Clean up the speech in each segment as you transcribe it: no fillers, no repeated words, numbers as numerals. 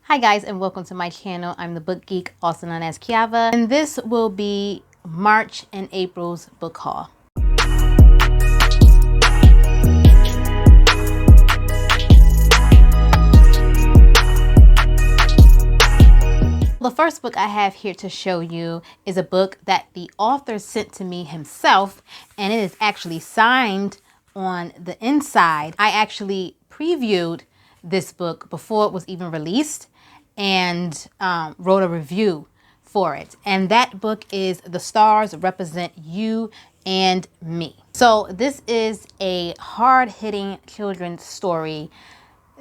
Hi guys, and welcome to my channel. I'm the Book Geek, also known as Kiava, and this will be March and April's book haul. The first book I have here to show you is a book that the author sent to me himself, and it is actually signed on the inside. I actually previewed this book before it was even released and wrote a review for it. And that book is The Stars Represent You and Me. So this is a hard-hitting children's story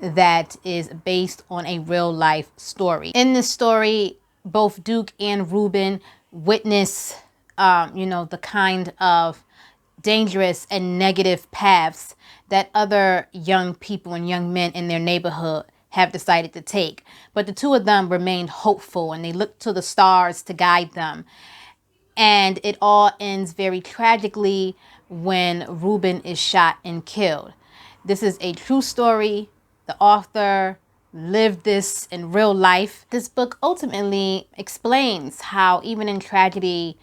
that is based on a real life story. In this story, both Duke and Ruben witness, the kind of dangerous and negative paths that other young people and young men in their neighborhood have decided to take. But the two of them remained hopeful and they looked to the stars to guide them. And it all ends very tragically when Ruben is shot and killed. This is a true story. The author lived this in real life. This book ultimately explains how even in tragedy,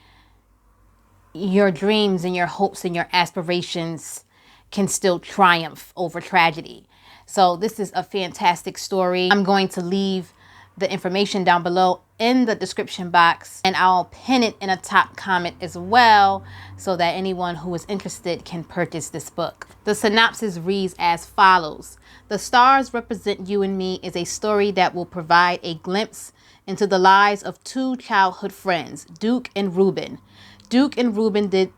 your dreams and your hopes and your aspirations can still triumph over tragedy. So this is a fantastic story. I'm going to leave the information down below in the description box, and I'll pin it in a top comment as well so that anyone who is interested can purchase this book. The synopsis reads as follows. The Stars Represent You and Me is a story that will provide a glimpse into the lives of two childhood friends, Duke and Ruben. Duke and Ruben did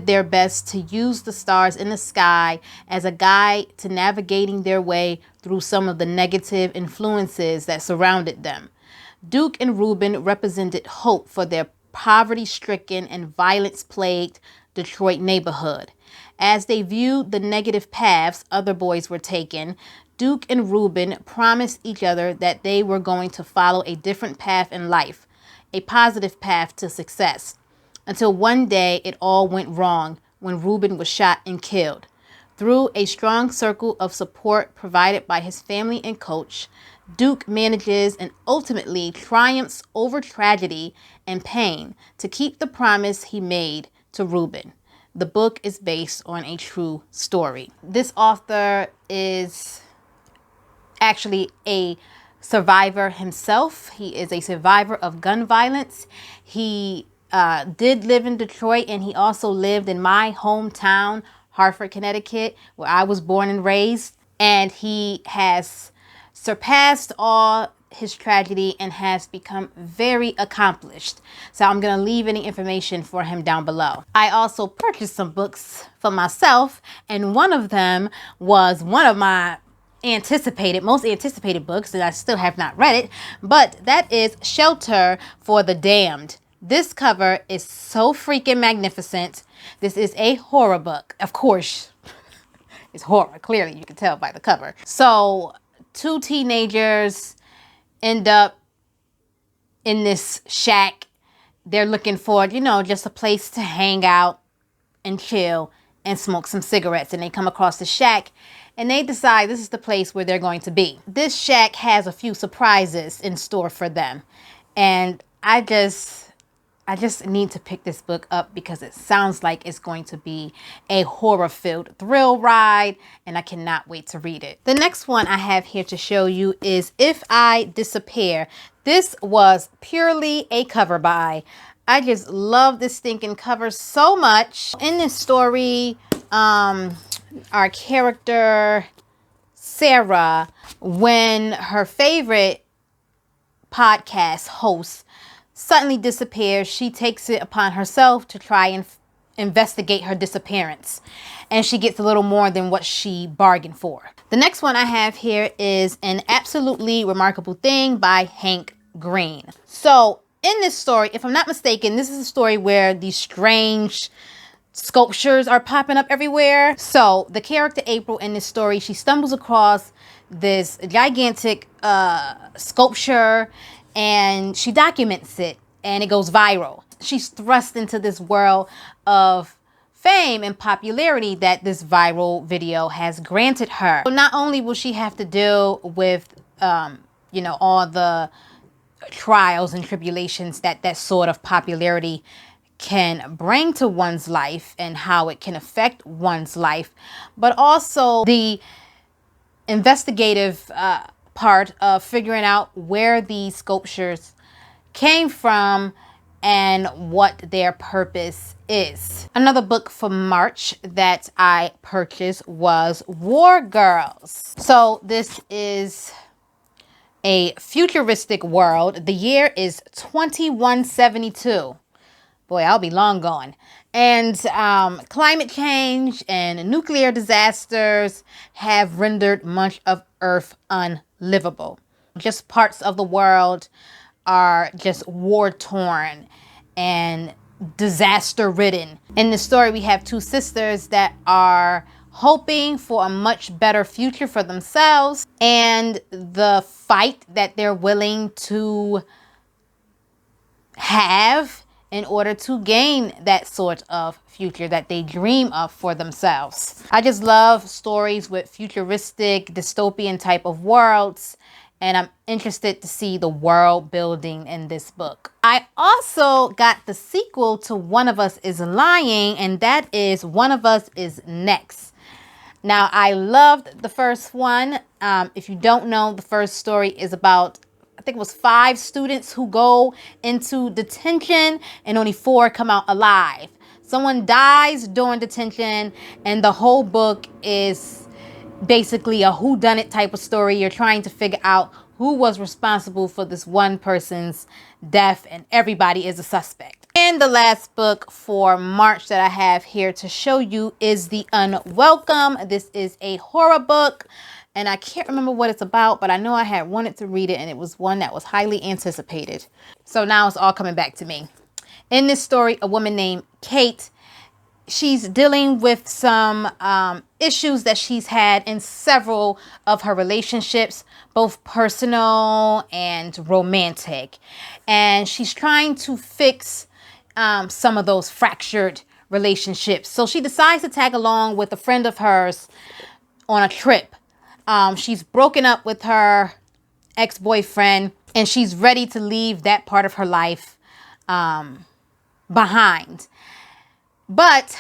their best to use the stars in the sky as a guide to navigating their way through some of the negative influences that surrounded them. Duke and Ruben represented hope for their poverty-stricken and violence-plagued Detroit neighborhood. As they viewed the negative paths other boys were taking, Duke and Ruben promised each other that they were going to follow a different path in life, a positive path to success. Until one day it all went wrong when Ruben was shot and killed. Through a strong circle of support provided by his family and coach, Duke manages and ultimately triumphs over tragedy and pain to keep the promise he made to Ruben. The book is based on a true story. This author is actually a survivor himself. He is a survivor of gun violence. He did live in Detroit, and he also lived in my hometown, Hartford, Connecticut, where I was born and raised. And he has surpassed all his tragedy and has become very accomplished. So I'm going to leave any information for him down below. I also purchased some books for myself, and one of them was one of my most anticipated books, and I still have not read it, but that is Shelter for the Damned. This cover is so freaking magnificent. This is a horror book. Of course, it's horror. Clearly, you can tell by the cover. So, two teenagers end up in this shack. They're looking for, just a place to hang out and chill and smoke some cigarettes. And they come across the shack and they decide this is the place where they're going to be. This shack has a few surprises in store for them. And I just need to pick this book up because it sounds like it's going to be a horror-filled thrill ride, and I cannot wait to read it. The next one I have here to show you is If I Disappear. This was purely a cover buy. I just love this stinking cover so much. In this story, our character, Sarah, when her favorite podcast host suddenly disappears, she takes it upon herself to try and investigate her disappearance. And she gets a little more than what she bargained for. The next one I have here is An Absolutely Remarkable Thing by Hank Green. So in this story, if I'm not mistaken, this is a story where these strange sculptures are popping up everywhere. So the character April in this story, she stumbles across this gigantic sculpture and she documents it and it goes viral. She's thrust into this world of fame and popularity that this viral video has granted her. So not only will she have to deal with you know, all the trials and tribulations that that sort of popularity can bring to one's life and how it can affect one's life, but also the investigative part of figuring out where these sculptures came from and what their purpose is. Another book for March that I purchased was War Girls. So this is a futuristic world. The year is 2172. Boy, I'll be long gone. And climate change and nuclear disasters have rendered much of Earth unlivable. Just parts of the world are just war-torn and disaster-ridden. In the story, we have two sisters that are hoping for a much better future for themselves, and the fight that they're willing to have in order to gain that sort of future that they dream of for themselves. I just love stories with futuristic, dystopian type of worlds, and I'm interested to see the world building in this book. I also got the sequel to One of Us is Lying, and that is One of Us is Next. Now, I loved the first one. If you don't know, the first story is about, I think it was 5 students who go into detention and only 4 come out alive. Someone dies during detention, and the whole book is basically a whodunit type of story. You're trying to figure out who was responsible for this one person's death, and everybody is a suspect. And the last book for March that I have here to show you is The Unwelcome. This is a horror book, and I can't remember what it's about, but I know I had wanted to read it, and it was one that was highly anticipated. So now it's all coming back to me. In this story, a woman named Kate, she's dealing with some issues that she's had in several of her relationships, both personal and romantic. And she's trying to fix some of those fractured relationships. So she decides to tag along with a friend of hers on a trip. She's broken up with her ex-boyfriend, and she's ready to leave that part of her life behind. But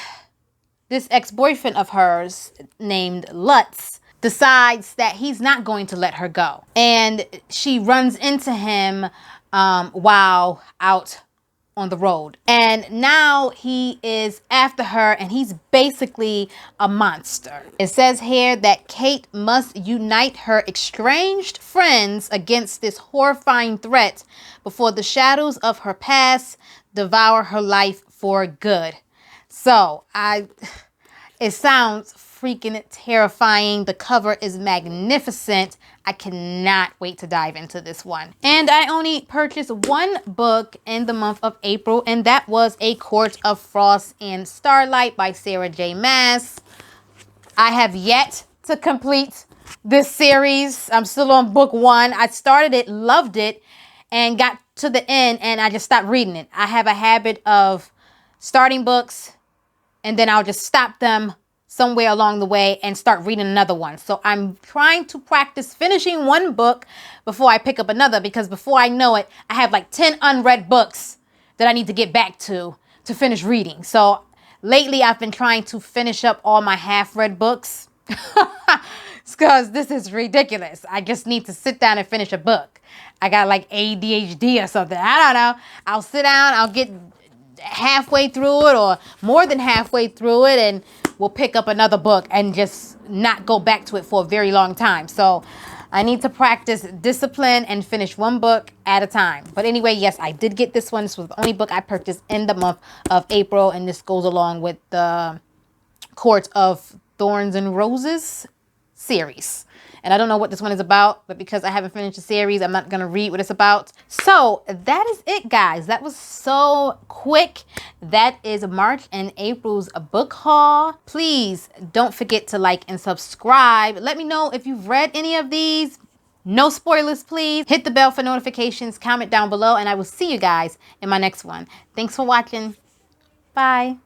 this ex-boyfriend of hers named Lutz decides that he's not going to let her go. And she runs into him while out on the road. And now he is after her, and he's basically a monster. It says here that Kate must unite her estranged friends against this horrifying threat before the shadows of her past devour her life for good. So it sounds freaking terrifying. The cover is magnificent. I cannot wait to dive into this one. And I only purchased one book in the month of April, and that was A Court of Frost and Starlight by Sarah J. Maas. I have yet to complete this series. I'm still on book 1. I started it, loved it, and got to the end, and I just stopped reading it. I have a habit of starting books, and then I'll just stop them somewhere along the way and start reading another one. So I'm trying to practice finishing one book before I pick up another, because before I know it, I have like 10 unread books that I need to get back to finish reading. So lately I've been trying to finish up all my half-read books because this is ridiculous. I just need to sit down and finish a book. I got like ADHD or something. I don't know. I'll sit down, I'll get halfway through it or more than halfway through it, and we'll pick up another book and just not go back to it for a very long time. So I need to practice discipline and finish one book at a time. But anyway, yes, I did get this one. This was the only book I purchased in the month of April, and this goes along with the Court of Thorns and Roses series. And I don't know what this one is about, but because I haven't finished the series, I'm not going to read what it's about. So that is it, guys. That was so quick. That is March and April's book haul. Please don't forget to like and subscribe. Let me know if you've read any of these. No spoilers, please. Hit the bell for notifications. Comment down below, and I will see you guys in my next one. Thanks for watching. Bye.